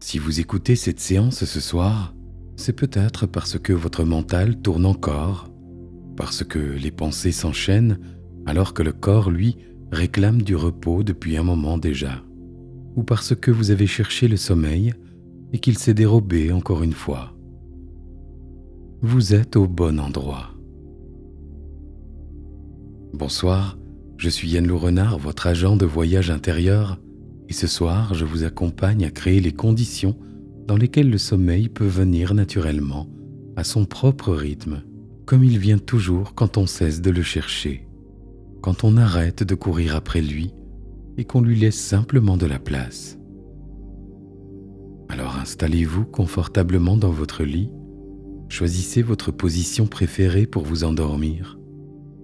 Si vous écoutez cette séance ce soir, c'est peut-être parce que votre mental tourne encore, parce que les pensées s'enchaînent alors que le corps, lui, réclame du repos depuis un moment déjà, ou parce que vous avez cherché le sommeil et qu'il s'est dérobé encore une fois. Vous êtes au bon endroit. Bonsoir, je suis Yann Lou Renard, votre agent de voyage intérieur, et ce soir, je vous accompagne à créer les conditions dans lesquelles le sommeil peut venir naturellement, à son propre rythme, comme il vient toujours quand on cesse de le chercher, quand on arrête de courir après lui et qu'on lui laisse simplement de la place. Alors installez-vous confortablement dans votre lit, choisissez votre position préférée pour vous endormir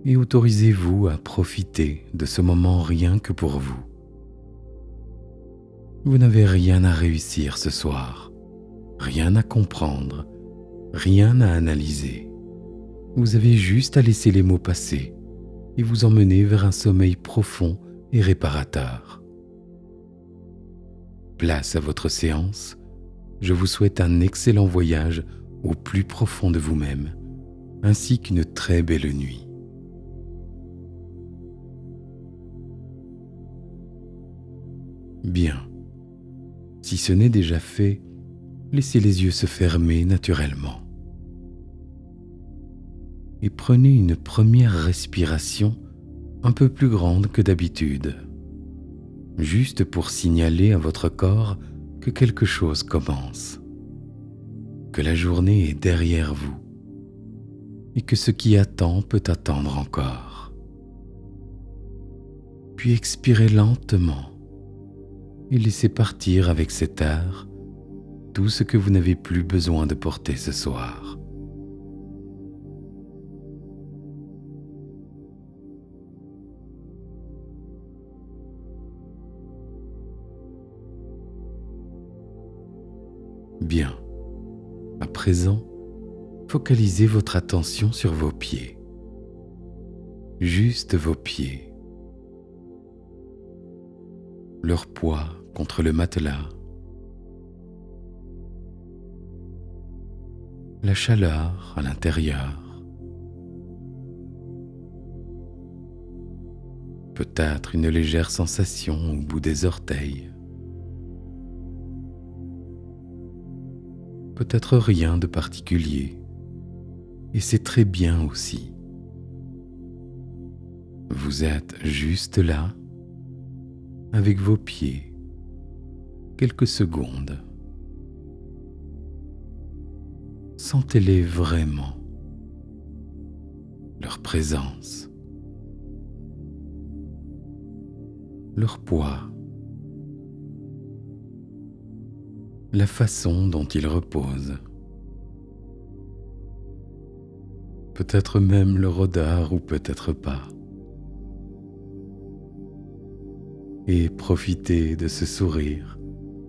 et autorisez-vous à profiter de ce moment rien que pour vous. Vous n'avez rien à réussir ce soir, rien à comprendre, rien à analyser. Vous avez juste à laisser les mots passer et vous emmener vers un sommeil profond et réparateur. Place à votre séance, je vous souhaite un excellent voyage au plus profond de vous-même, ainsi qu'une très belle nuit. Bien. Si ce n'est déjà fait, laissez les yeux se fermer naturellement. Et prenez une première respiration un peu plus grande que d'habitude, juste pour signaler à votre corps que quelque chose commence, que la journée est derrière vous et que ce qui attend peut attendre encore. Puis expirez lentement et laissez partir avec cet air tout ce que vous n'avez plus besoin de porter ce soir. Bien. À présent, focalisez votre attention sur vos pieds. Juste vos pieds. Leur poids contre le matelas. La chaleur à l'intérieur. Peut-être une légère sensation au bout des orteils. Peut-être rien de particulier. Et c'est très bien aussi. Vous êtes juste là, avec vos pieds, quelques secondes. Sentez-les vraiment, leur présence, leur poids, la façon dont ils reposent, peut-être même leur odeur ou peut-être pas. Et profitez de ce sourire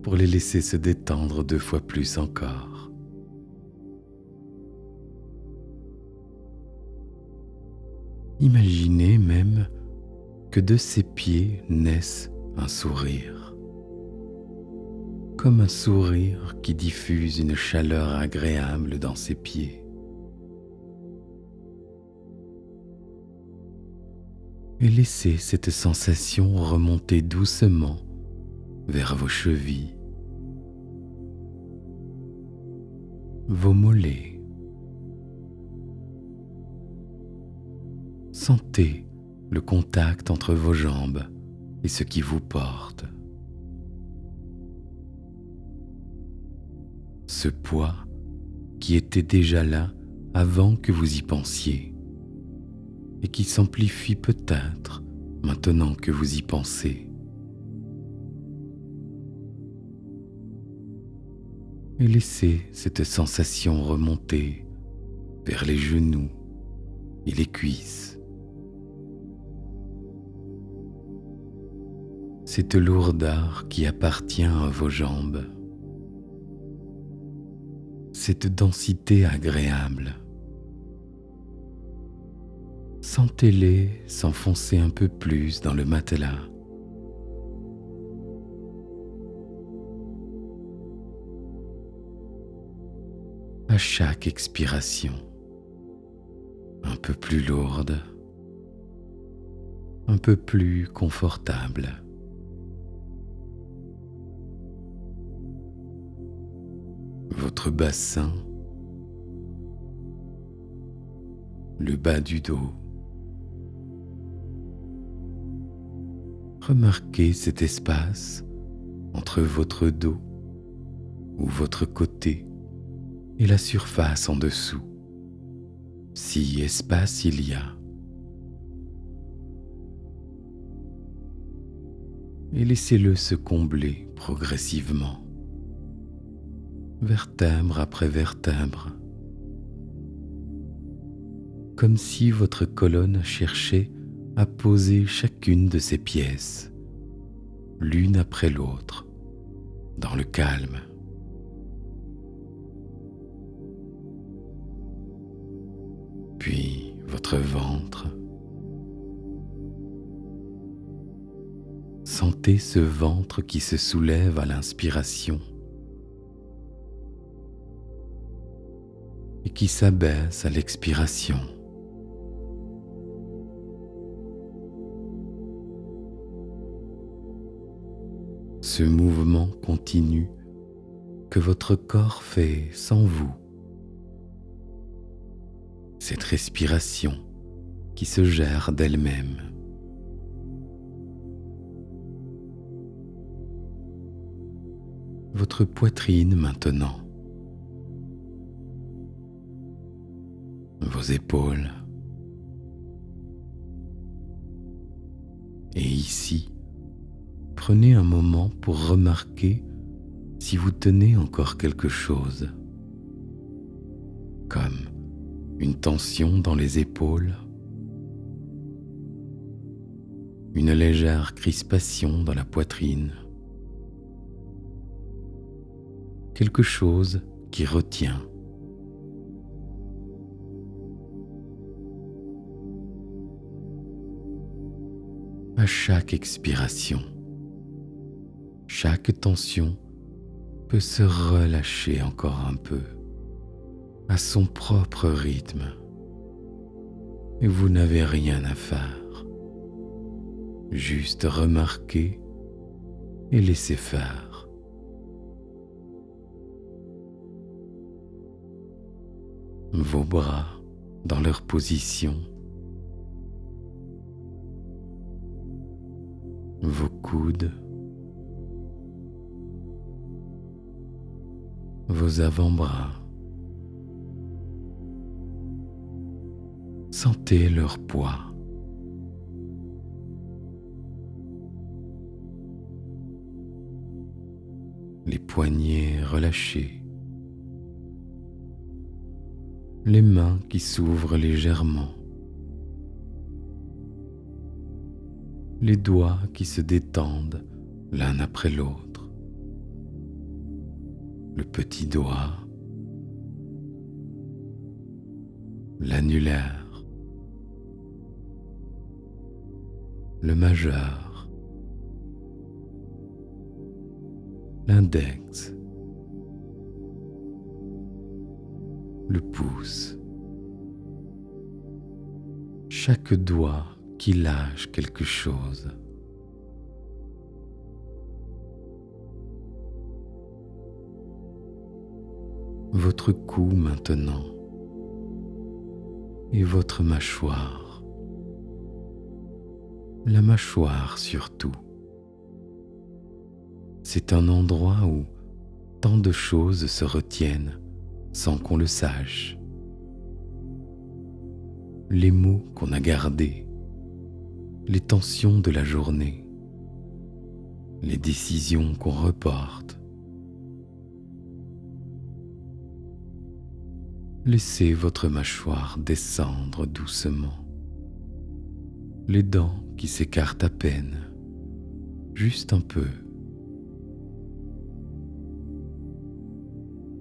pour les laisser se détendre 2 fois plus encore. Imaginez même que de ces pieds naisse un sourire, comme un sourire qui diffuse une chaleur agréable dans ses pieds. Et laissez cette sensation remonter doucement vers vos chevilles, vos mollets. Sentez le contact entre vos jambes et ce qui vous porte. Ce poids qui était déjà là avant que vous y pensiez et qui s'amplifie peut-être maintenant que vous y pensez. Et laissez cette sensation remonter vers les genoux et les cuisses. Cette lourdeur qui appartient à vos jambes. Cette densité agréable. Sentez-les s'enfoncer un peu plus dans le matelas. à chaque expiration, un peu plus lourde, un peu plus confortable. Votre bassin, le bas du dos. Remarquez cet espace entre votre dos ou votre côté et la surface en dessous, si espace il y a. Et laissez-le se combler progressivement, vertèbre après vertèbre, comme si votre colonne cherchait à poser chacune de ces pièces, l'une après l'autre, dans le calme. Puis votre ventre. Sentez ce ventre qui se soulève à l'inspiration et qui s'abaisse à l'expiration. Ce mouvement continu que votre corps fait sans vous. Cette respiration qui se gère d'elle-même. Votre poitrine maintenant. Vos épaules. Et ici, prenez un moment pour remarquer si vous tenez encore quelque chose, comme une tension dans les épaules, une légère crispation dans la poitrine, quelque chose qui retient. À chaque expiration, chaque tension peut se relâcher encore un peu à son propre rythme et vous n'avez rien à faire, juste remarquer et laisser faire. Vos bras dans leur position, vos coudes, vos avant-bras. Sentez leur poids. Les poignets relâchés. Les mains qui s'ouvrent légèrement. Les doigts qui se détendent l'un après l'autre. Le petit doigt. L'annulaire. Le majeur, l'index, le pouce, chaque doigt qui lâche quelque chose. Votre cou maintenant et votre mâchoire. La mâchoire surtout. C'est un endroit où tant de choses se retiennent sans qu'on le sache. Les mots qu'on a gardés, les tensions de la journée, les décisions qu'on reporte. Laissez votre mâchoire descendre doucement. Les dents qui s'écartent à peine, juste un peu.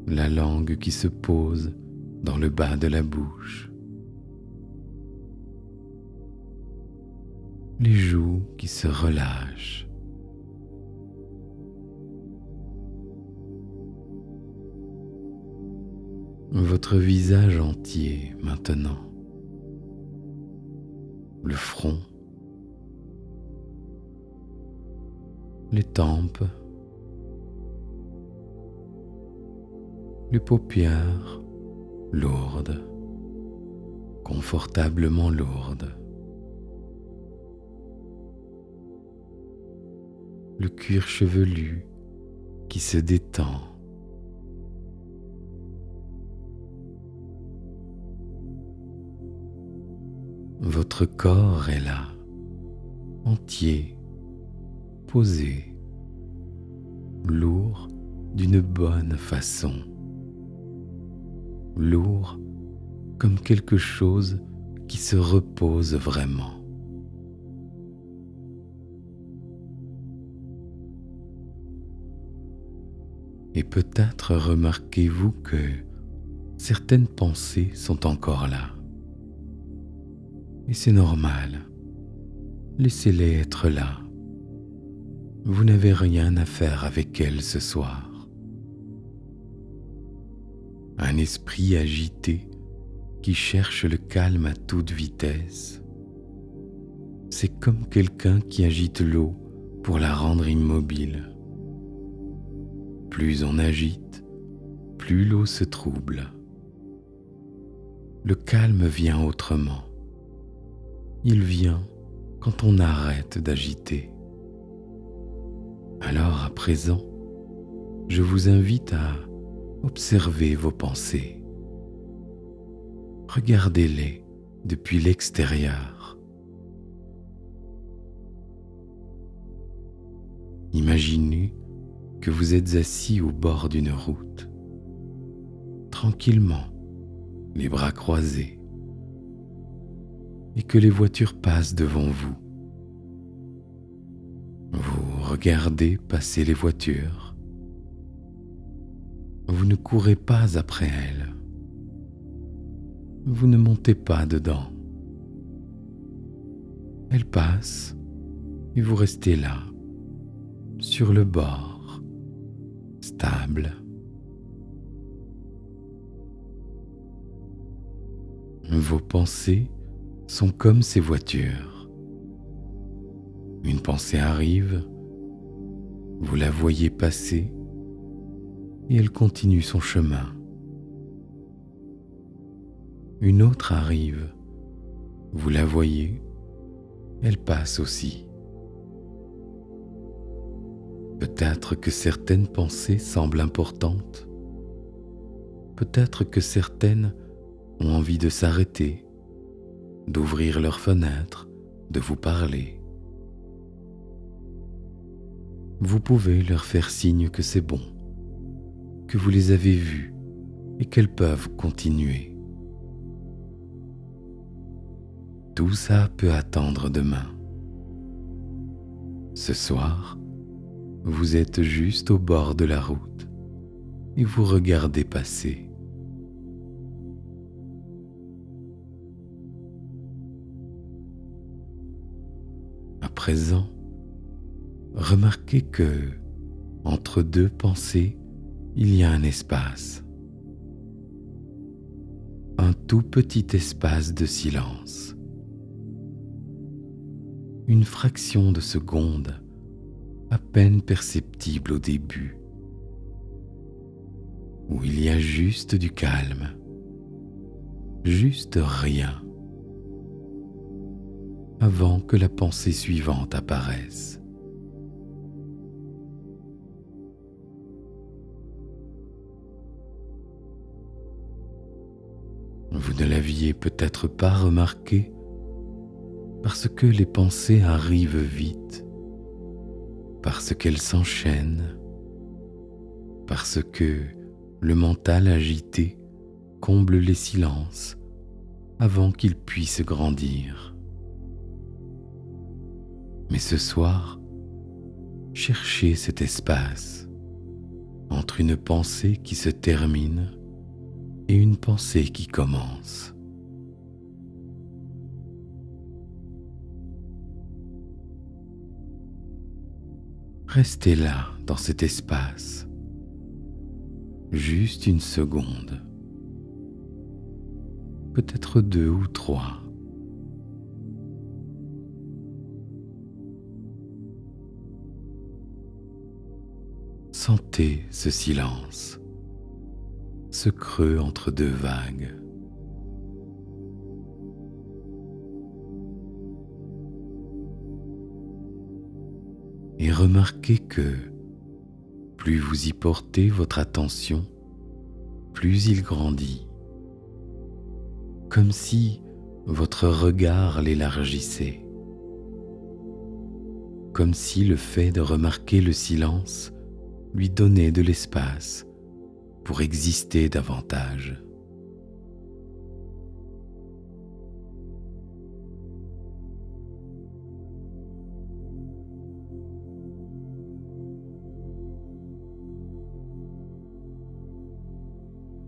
La langue qui se pose dans le bas de la bouche. Les joues qui se relâchent. votre visage entier maintenant, le front, les tempes, les paupières lourdes, confortablement lourdes, le cuir chevelu qui se détend, votre corps est là, entier, posé, lourd d'une bonne façon, lourd comme quelque chose qui se repose vraiment. Et peut-être remarquez-vous que certaines pensées sont encore là. Et c'est normal. Laissez-les être là. Vous n'avez rien à faire avec elles ce soir. Un esprit agité qui cherche le calme à toute vitesse. C'est comme quelqu'un qui agite l'eau pour la rendre immobile. Plus on agite, plus l'eau se trouble. Le calme vient autrement. Il vient quand on arrête d'agiter. Alors à présent, je vous invite à observer vos pensées. Regardez-les depuis l'extérieur. Imaginez que vous êtes assis au bord d'une route, tranquillement, les bras croisés, et que les voitures passent devant vous. Vous regardez passer les voitures. Vous ne courez pas après elles. Vous ne montez pas dedans. Elles passent et vous restez là, sur le bord, stable. Vos pensées sont comme ces voitures. Une pensée arrive, vous la voyez passer et elle continue son chemin. Une autre arrive, vous la voyez, elle passe aussi. Peut-être que certaines pensées semblent importantes. Peut-être que certaines ont envie de s'arrêter, d'ouvrir leurs fenêtres, de vous parler. Vous pouvez leur faire signe que c'est bon, que vous les avez vues et qu'elles peuvent continuer. Tout ça peut attendre demain. Ce soir, vous êtes juste au bord de la route et vous regardez passer. À présent, remarquez que, entre deux pensées, il y a un espace. Un tout petit espace de silence. Une fraction de seconde, à peine perceptible au début, où il y a juste du calme, juste rien, avant que la pensée suivante apparaisse. Vous ne l'aviez peut-être pas remarqué parce que les pensées arrivent vite, parce qu'elles s'enchaînent, parce que le mental agité comble les silences avant qu'ils puissent grandir. Mais ce soir, cherchez cet espace entre une pensée qui se termine et une pensée qui commence. Restez là dans cet espace, juste une seconde, peut-être 2 ou 3. Sentez ce silence, ce creux entre 2 vagues. Et remarquez que plus vous y portez votre attention, plus il grandit, comme si votre regard l'élargissait, comme si le fait de remarquer le silence lui donnait de l'espace pour exister davantage.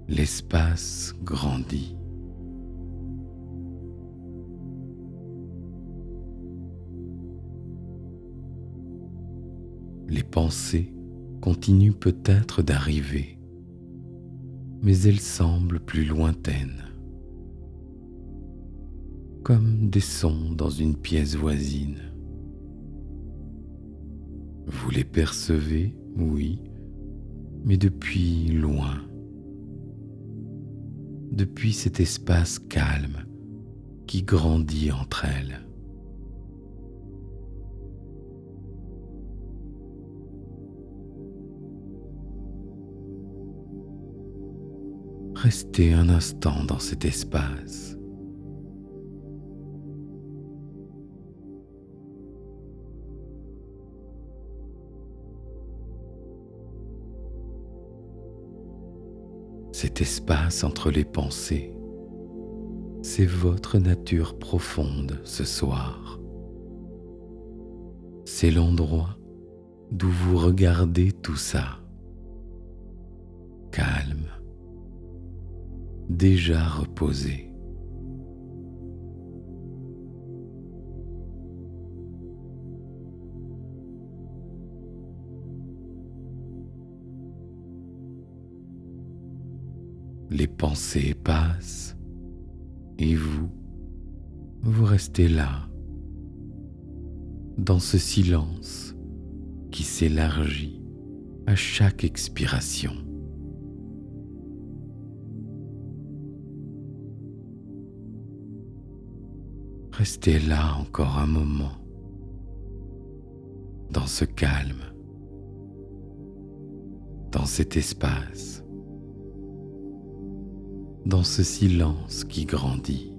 L'espace grandit. Les pensées continuent peut-être d'arriver, mais elles semblent plus lointaines, comme des sons dans une pièce voisine. Vous les percevez, oui, mais depuis loin, depuis cet espace calme qui grandit entre elles. Restez un instant dans cet espace. Cet espace entre les pensées, c'est votre nature profonde ce soir. C'est l'endroit d'où vous regardez tout ça, calme, déjà reposé. Les pensées passent et vous restez là, dans ce silence qui s'élargit à chaque expiration. Restez là encore un moment, dans ce calme, dans cet espace, dans ce silence qui grandit.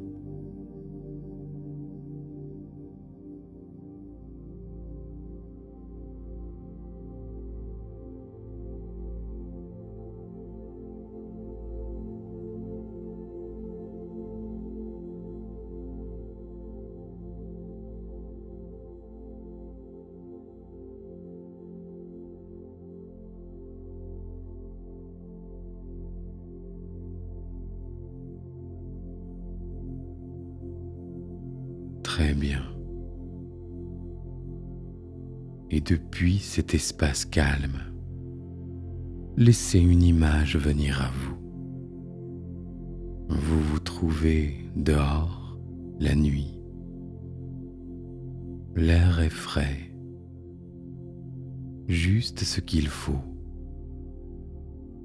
Très bien. Et depuis cet espace calme, laissez une image venir à vous. Vous vous trouvez dehors la nuit. L'air est frais, juste ce qu'il faut.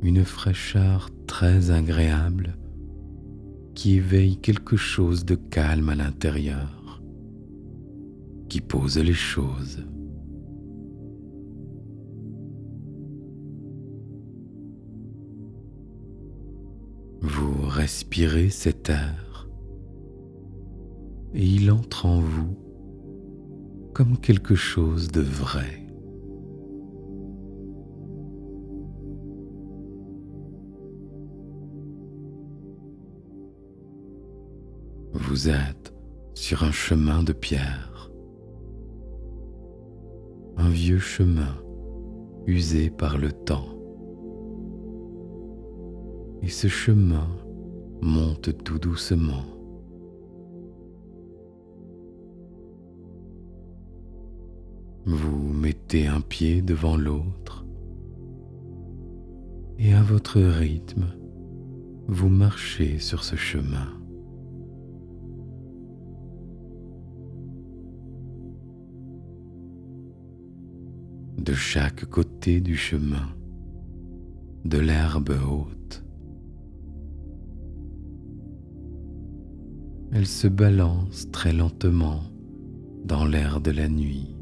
Une fraîcheur très agréable qui éveille quelque chose de calme à l'intérieur, qui pose les choses. Vous respirez cet air et il entre en vous comme quelque chose de vrai. Vous êtes sur un chemin de pierre, un vieux chemin usé par le temps. Et ce chemin monte tout doucement. Vous mettez un pied devant l'autre et à votre rythme, vous marchez sur ce chemin. de chaque côté du chemin, de l'herbe haute. Elle se balance très lentement dans l'air de la nuit.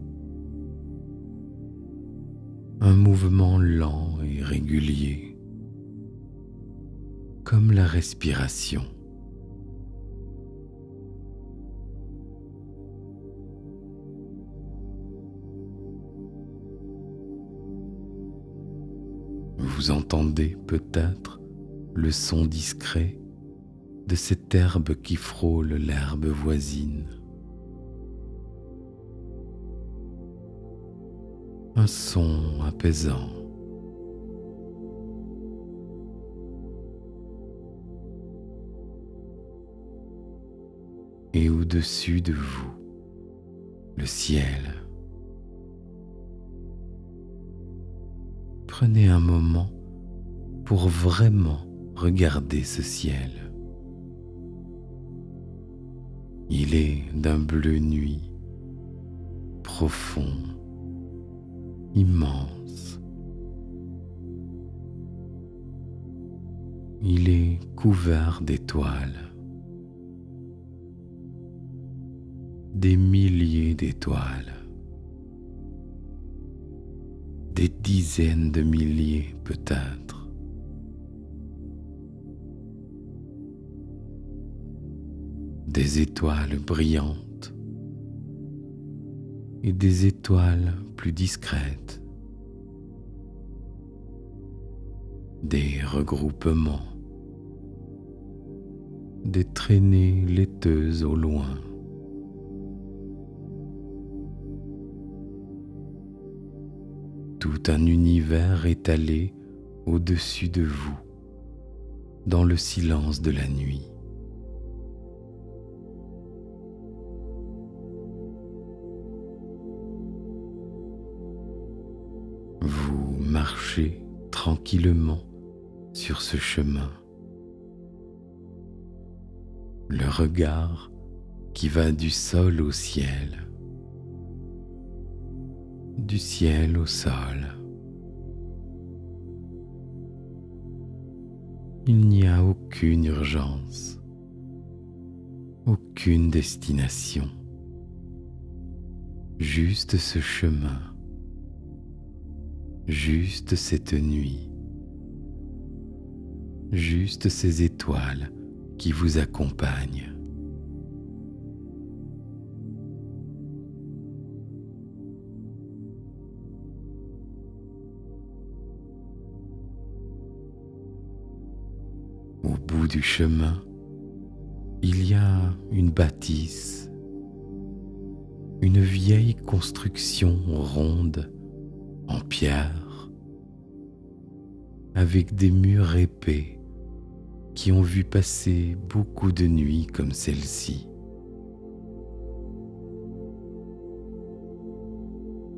Un mouvement lent et régulier, comme la respiration. Vous entendez peut-être le son discret de cette herbe qui frôle l'herbe voisine. Un son apaisant. Et au-dessus de vous, le ciel. Prenez un moment pour vraiment regarder ce ciel. Il est d'un bleu nuit, profond, immense. Il est couvert d'étoiles, des milliers d'étoiles, des dizaines de milliers peut-être. Des étoiles brillantes et des étoiles plus discrètes. Des regroupements, des traînées laiteuses au loin. Tout un univers étalé au-dessus de vous, dans le silence de la nuit. Vous marchez tranquillement sur ce chemin, le regard qui va du sol au ciel, du ciel au sol. Il n'y a aucune urgence, aucune destination, juste ce chemin, juste cette nuit, juste ces étoiles qui vous accompagnent. Au bout du chemin, il y a une bâtisse, une vieille construction ronde en pierre, avec des murs épais qui ont vu passer beaucoup de nuits comme celle-ci.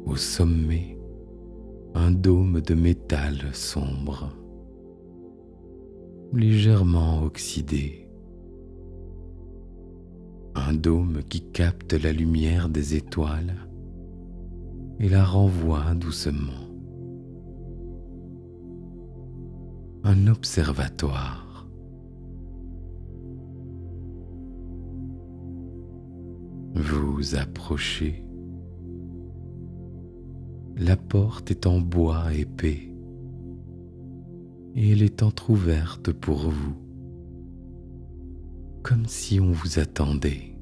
Au sommet, un dôme de métal sombre, légèrement oxydé. Un dôme qui capte la lumière des étoiles et la renvoie doucement. Un observatoire. Vous approchez. La porte est en bois épais et elle est entr'ouverte pour vous, comme si on vous attendait.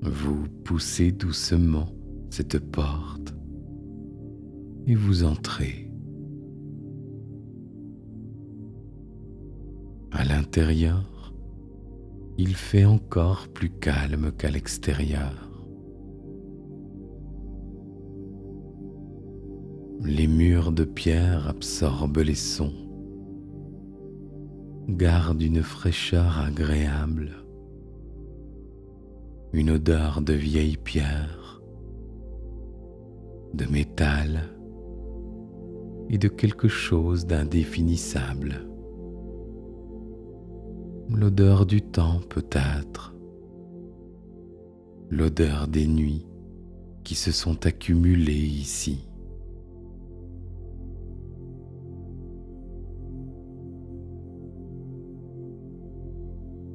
Vous poussez doucement cette porte et vous entrez. À l'intérieur, il fait encore plus calme qu'à l'extérieur. Les murs de pierre absorbent les sons, gardent une fraîcheur agréable, une odeur de vieille pierre, de métal et de quelque chose d'indéfinissable. L'odeur du temps peut-être, l'odeur des nuits qui se sont accumulées ici.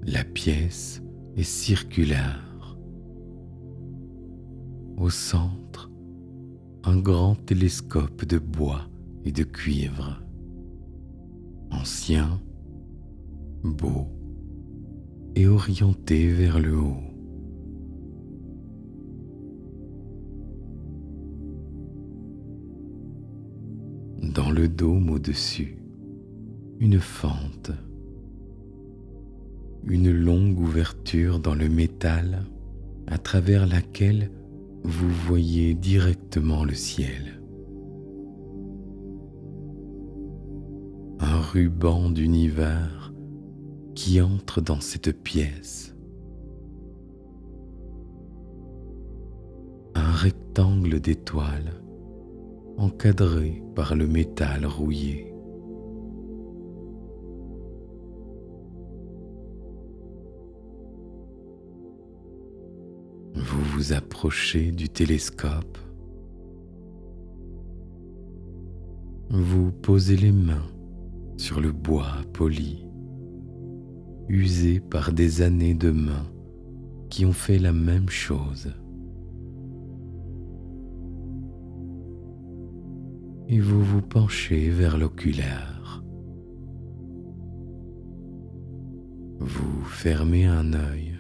La pièce est circulaire. Au centre, un grand télescope de bois et de cuivre, ancien, beau et orienté vers le haut. Dans le dôme au-dessus, une fente, une longue ouverture dans le métal à travers laquelle vous voyez directement le ciel. Un ruban d'univers qui entre dans cette pièce. Un rectangle d'étoiles encadré par le métal rouillé. Vous vous approchez du télescope. Vous posez les mains sur le bois poli, usé par des années de mains qui ont fait la même chose. Et vous vous penchez vers l'oculaire. Vous fermez un œil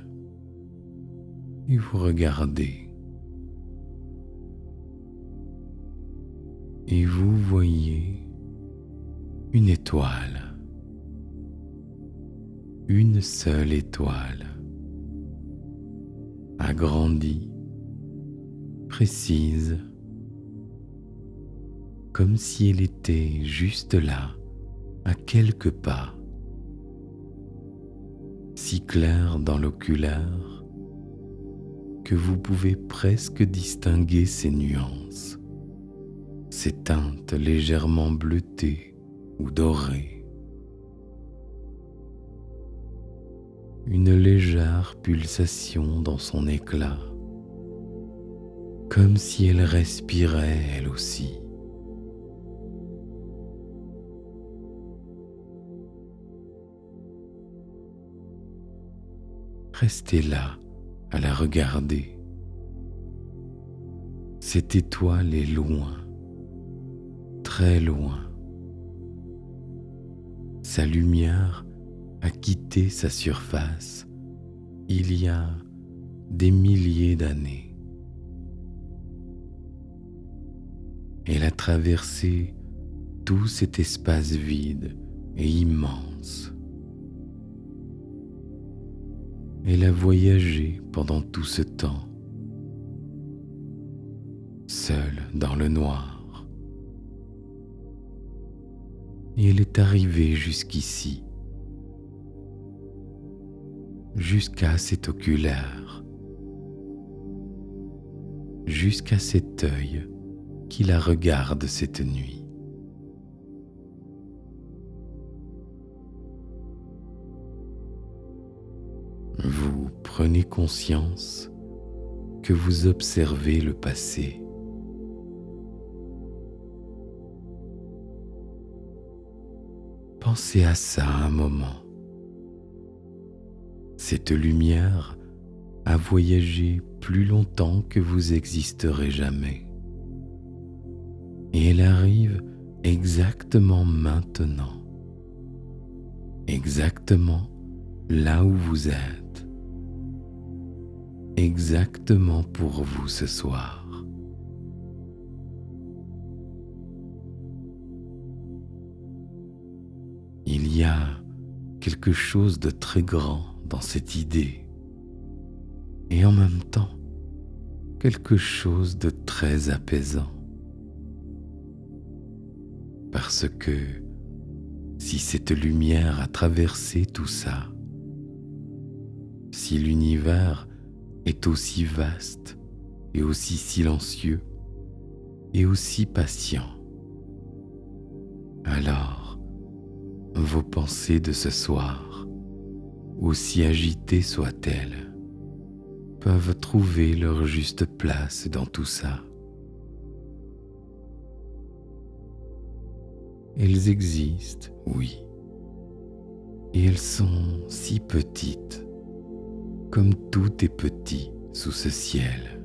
et vous regardez. Et vous voyez une étoile, une seule étoile, agrandie, précise, comme si elle était juste là, à quelques pas, si claire dans l'oculaire que vous pouvez presque distinguer ses nuances, ses teintes légèrement bleutées ou dorées. Une légère pulsation dans son éclat, comme si elle respirait elle aussi. Restez là à la regarder. Cette étoile est loin, très loin. Sa lumière a quitté sa surface il y a des milliers d'années. Elle a traversé tout cet espace vide et immense. Elle a voyagé pendant tout ce temps, seule dans le noir. Et elle est arrivée jusqu'ici, jusqu'à cet oculaire, jusqu'à cet œil qui la regarde cette nuit. Vous prenez conscience que vous observez le passé. Pensez à ça un moment. Cette lumière a voyagé plus longtemps que vous existerez jamais. Et elle arrive exactement maintenant, exactement là où vous êtes, exactement pour vous ce soir. Il y a quelque chose de très grand dans cette idée et en même temps quelque chose de très apaisant. Parce que si cette lumière a traversé tout ça, si l'univers est aussi vaste et aussi silencieux et aussi patient, alors vos pensées de ce soir, aussi agitées soient-elles, peuvent trouver leur juste place dans tout ça. Elles existent, oui, et elles sont si petites, comme tout est petit sous ce ciel.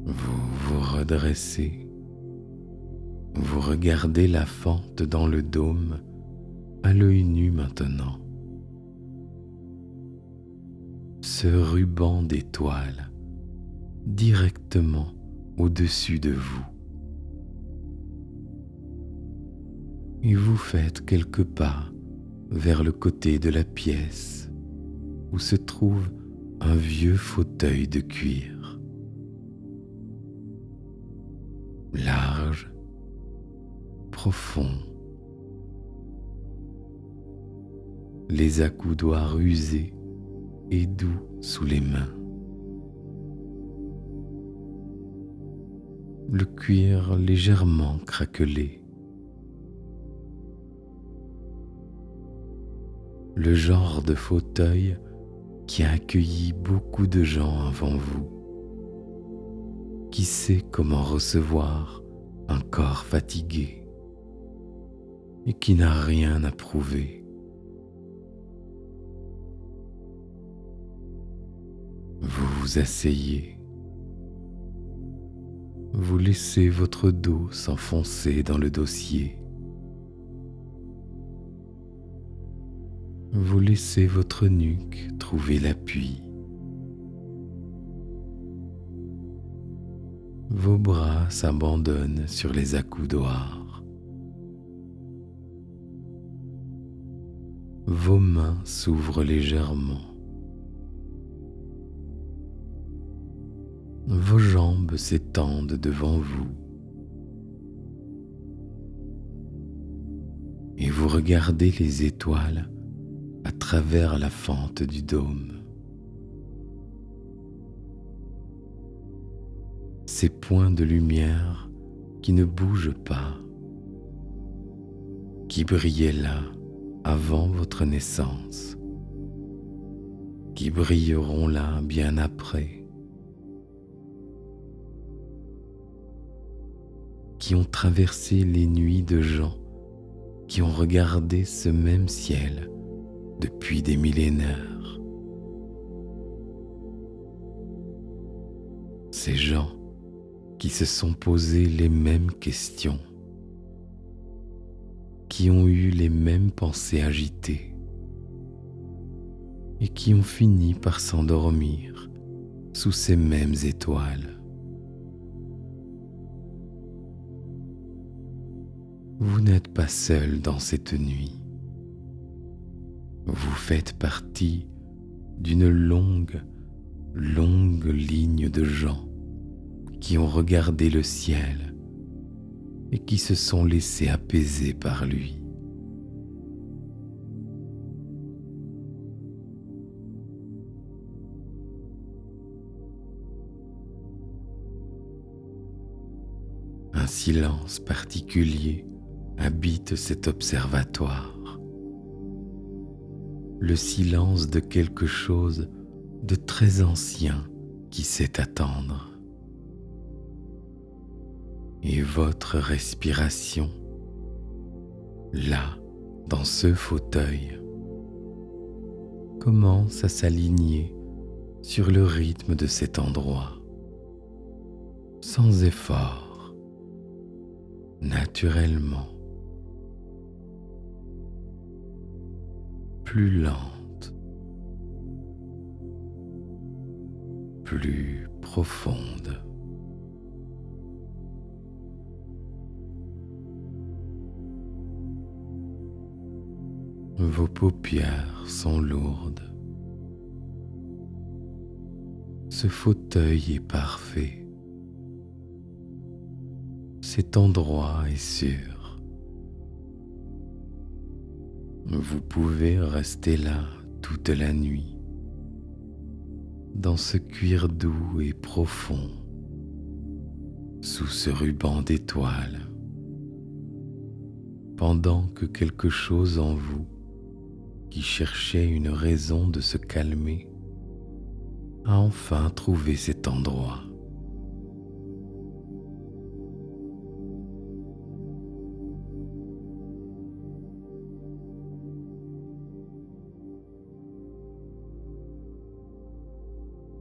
Vous vous redressez, vous regardez la fente dans le dôme à l'œil nu maintenant. Ce ruban d'étoiles directement au-dessus de vous. Et vous faites quelques pas vers le côté de la pièce où se trouve un vieux fauteuil de cuir. Large, profond, les accoudoirs usés et doux sous les mains. Le cuir légèrement craquelé. Le genre de fauteuil qui a accueilli beaucoup de gens avant vous, qui sait comment recevoir un corps fatigué et qui n'a rien à prouver. Vous vous asseyez, vous laissez votre dos s'enfoncer dans le dossier, vous laissez votre nuque trouver l'appui, vos bras s'abandonnent sur les accoudoirs, vos mains s'ouvrent légèrement, vos jambes s'étendent devant vous et vous regardez les étoiles à travers la fente du dôme. Ces points de lumière qui ne bougent pas, qui brillaient là avant votre naissance, qui brilleront là bien après, qui ont traversé les nuits de gens qui ont regardé ce même ciel depuis des millénaires. Ces gens qui se sont posés les mêmes questions, qui ont eu les mêmes pensées agitées et qui ont fini par s'endormir sous ces mêmes étoiles. Vous n'êtes pas seul dans cette nuit. Vous faites partie d'une longue ligne de gens qui ont regardé le ciel et qui se sont laissés apaiser par lui. Un silence particulier habite cet observatoire. Le silence de quelque chose de très ancien qui sait attendre. Et votre respiration, là, dans ce fauteuil, commence à s'aligner sur le rythme de cet endroit, sans effort, naturellement, plus lente, plus profonde. Vos paupières sont lourdes. Ce fauteuil est parfait. Cet endroit est sûr. Vous pouvez rester là toute la nuit, dans ce cuir doux et profond, sous ce ruban d'étoiles, pendant que quelque chose en vous, qui cherchait une raison de se calmer, a enfin trouvé cet endroit.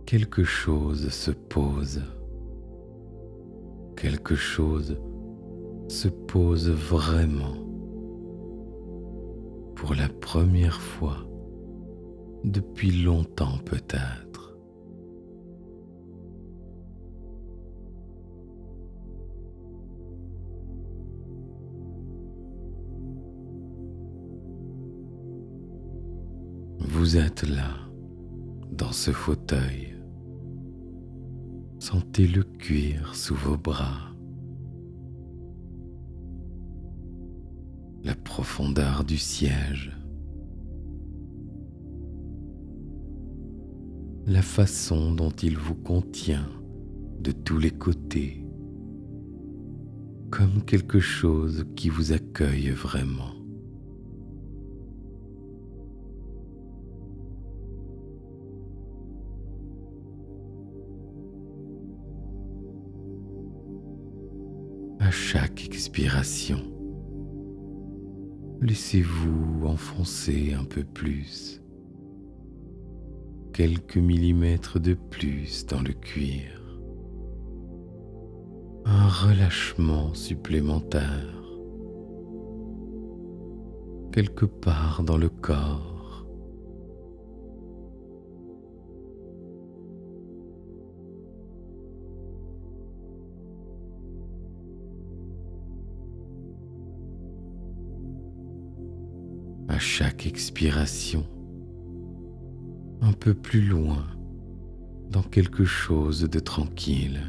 Quelque chose se pose. Quelque chose se pose vraiment. Pour la première fois depuis longtemps peut-être. Vous êtes là, dans ce fauteuil. Sentez le cuir sous vos bras, la profondeur du siège, la façon dont il vous contient de tous les côtés, comme quelque chose qui vous accueille vraiment. À chaque expiration, laissez-vous enfoncer un peu plus, quelques millimètres de plus dans le cuir, un relâchement supplémentaire, quelque part dans le corps. À chaque expiration, un peu plus loin dans quelque chose de tranquille.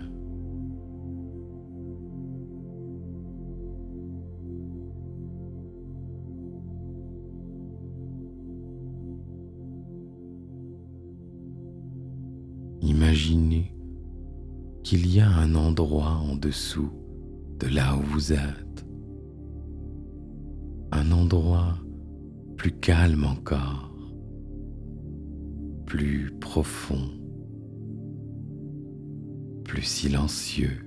Imaginez qu'il y a un endroit en dessous de là où vous êtes, un endroit plus calme encore, plus profond, plus silencieux,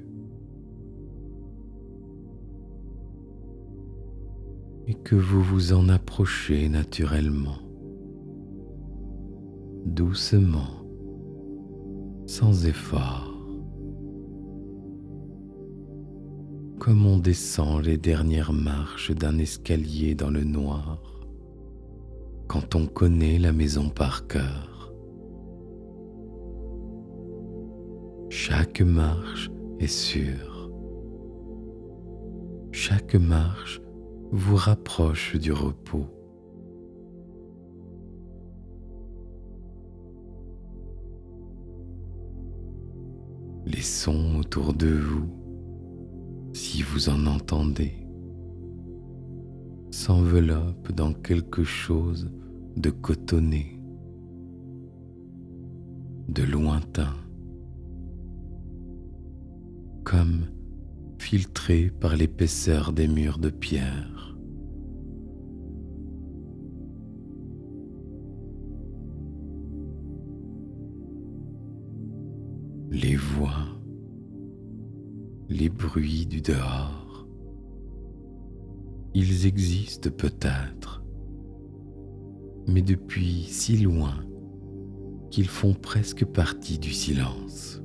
et que vous vous en approchez naturellement, doucement, sans effort, comme on descend les dernières marches d'un escalier dans le noir, quand on connaît la maison par cœur. Chaque marche est sûre. Chaque marche vous rapproche du repos. Les sons autour de vous, si vous en entendez, s'enveloppent dans quelque chose de cotonné, de lointain, comme filtré par l'épaisseur des murs de pierre. Les voix, les bruits du dehors, ils existent peut-être, mais depuis si loin qu'ils font presque partie du silence.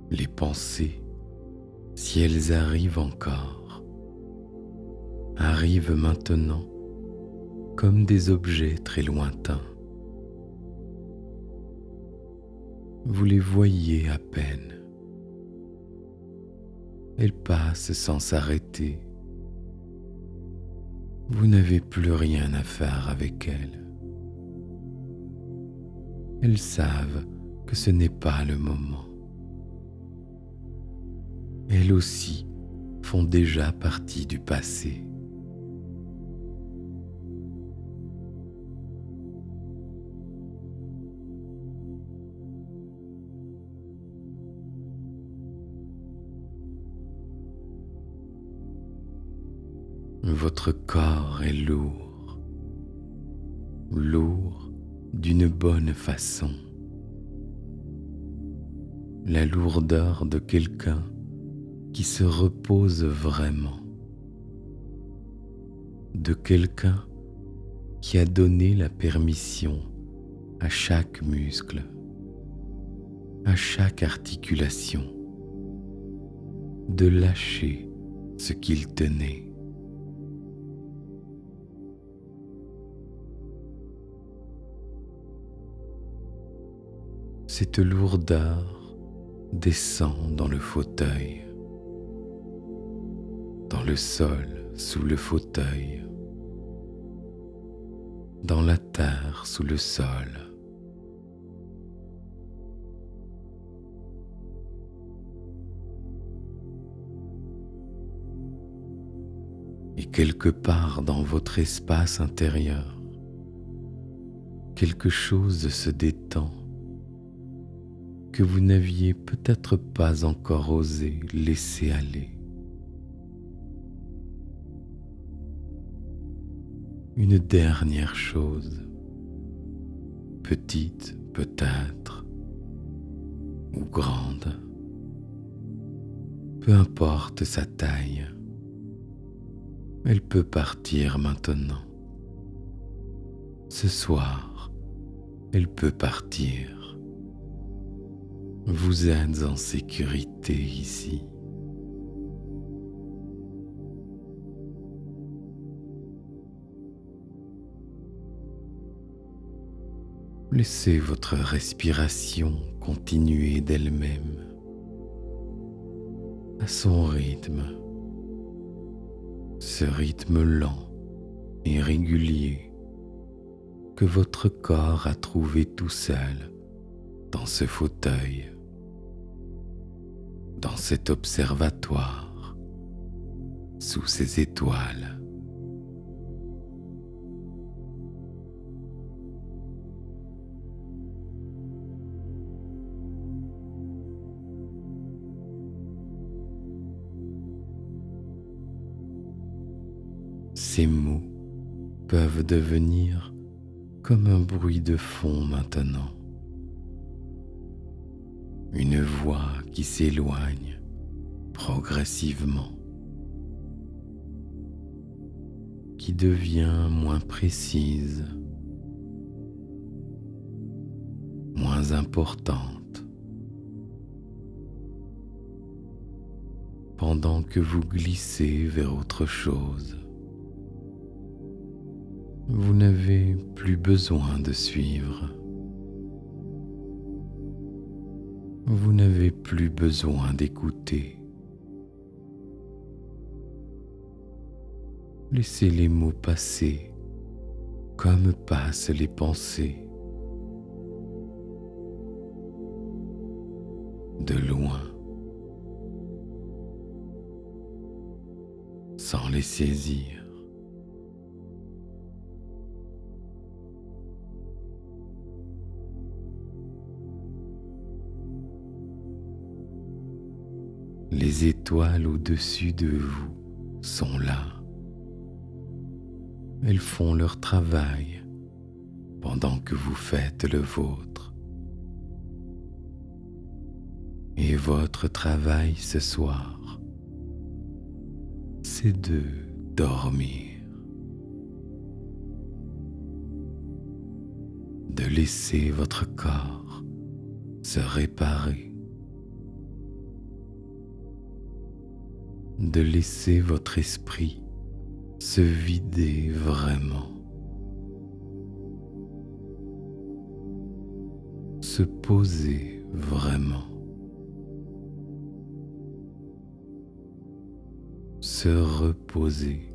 Les pensées, si elles arrivent encore, arrivent maintenant comme des objets très lointains. Vous les voyez à peine. Elles passent sans s'arrêter. Vous n'avez plus rien à faire avec elles. Elles savent que ce n'est pas le moment. Elles aussi font déjà partie du passé. Votre corps est lourd, lourd d'une bonne façon. La lourdeur de quelqu'un qui se repose vraiment, de quelqu'un qui a donné la permission à chaque muscle, à chaque articulation, de lâcher ce qu'il tenait. Cette lourdeur descend dans le fauteuil, dans le sol sous le fauteuil, dans la terre sous le sol. Et quelque part dans votre espace intérieur, quelque chose se détend que vous n'aviez peut-être pas encore osé laisser aller. Une dernière chose, petite peut-être, ou grande, peu importe sa taille, elle peut partir maintenant. Ce soir, elle peut partir. Vous êtes en sécurité ici. Laissez votre respiration continuer d'elle-même, à son rythme, ce rythme lent et régulier que votre corps a trouvé tout seul dans ce fauteuil, dans cet observatoire, sous ces étoiles. Ces mots peuvent devenir comme un bruit de fond maintenant. Une voix qui s'éloigne progressivement, qui devient moins précise, moins importante, pendant que vous glissez vers autre chose. Vous n'avez plus besoin de suivre. Vous n'avez plus besoin d'écouter. Laissez les mots passer comme passent les pensées, de loin, sans les saisir. Les étoiles au-dessus de vous sont là. Elles font leur travail pendant que vous faites le vôtre. Et votre travail ce soir, c'est de dormir, de laisser votre corps se réparer, de laisser votre esprit se vider vraiment, se poser vraiment, se reposer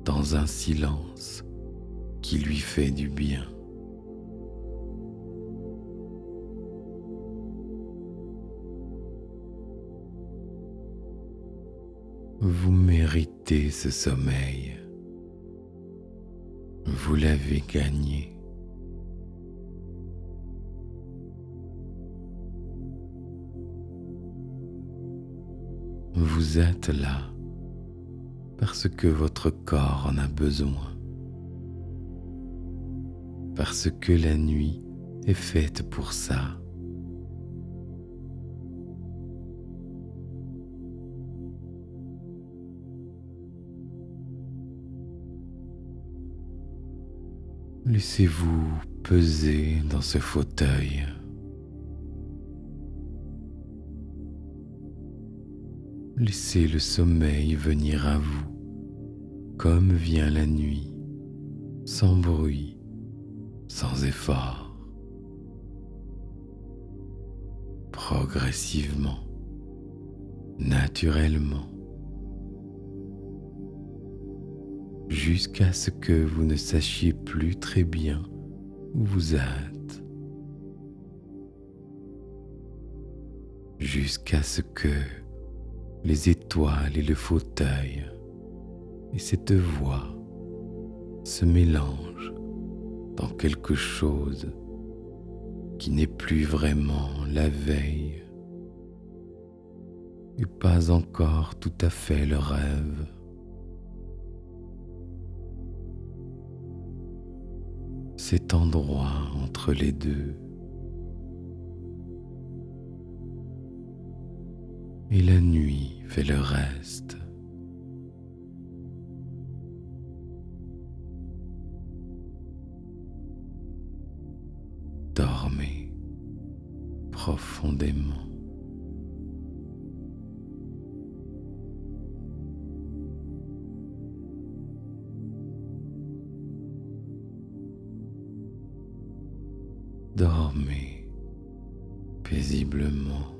dans un silence qui lui fait du bien. Vous méritez ce sommeil. Vous l'avez gagné. Vous êtes là, parce que votre corps en a besoin, parce que la nuit est faite pour ça. Laissez-vous peser dans ce fauteuil. Laissez le sommeil venir à vous comme vient la nuit, sans bruit, sans effort, progressivement, naturellement, jusqu'à ce que vous ne sachiez plus très bien où vous êtes, jusqu'à ce que les étoiles et le fauteuil et cette voix se mélangent dans quelque chose qui n'est plus vraiment la veille et pas encore tout à fait le rêve. Cet endroit entre les deux. Et la nuit fait le reste. Dormez profondément. Dormez paisiblement.